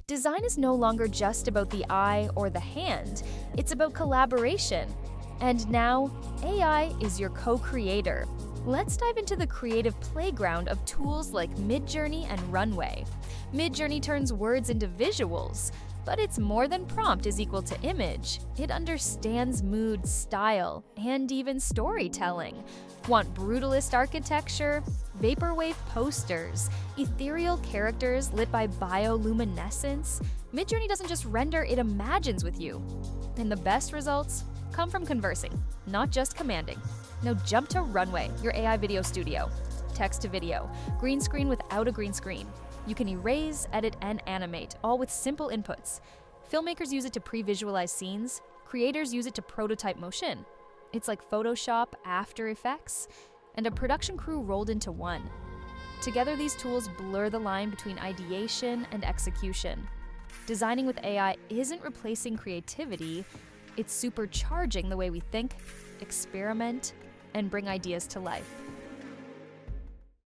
Design is no longer just about the eye or the hand, it's about collaboration. And now, AI is your co-creator. Let's dive into the creative playground of tools like Midjourney and Runway. Midjourney turns words into visuals, but it's more than prompt is equal to image. It understands mood, style, and even storytelling. Want brutalist architecture, vaporwave posters, ethereal characters lit by bioluminescence? Midjourney doesn't just render, it imagines with you. And the best results come from conversing, not just commanding. Now jump to Runway, your AI video studio. Text to video, green screen without a green screen. You can erase, edit, and animate, all with simple inputs. Filmmakers use it to pre-visualize scenes. Creators use it to prototype motion. It's like Photoshop, After Effects, and a production crew rolled into one. Together, these tools blur the line between ideation and execution. Designing with AI isn't replacing creativity, it's supercharging the way we think, experiment, and bring ideas to life.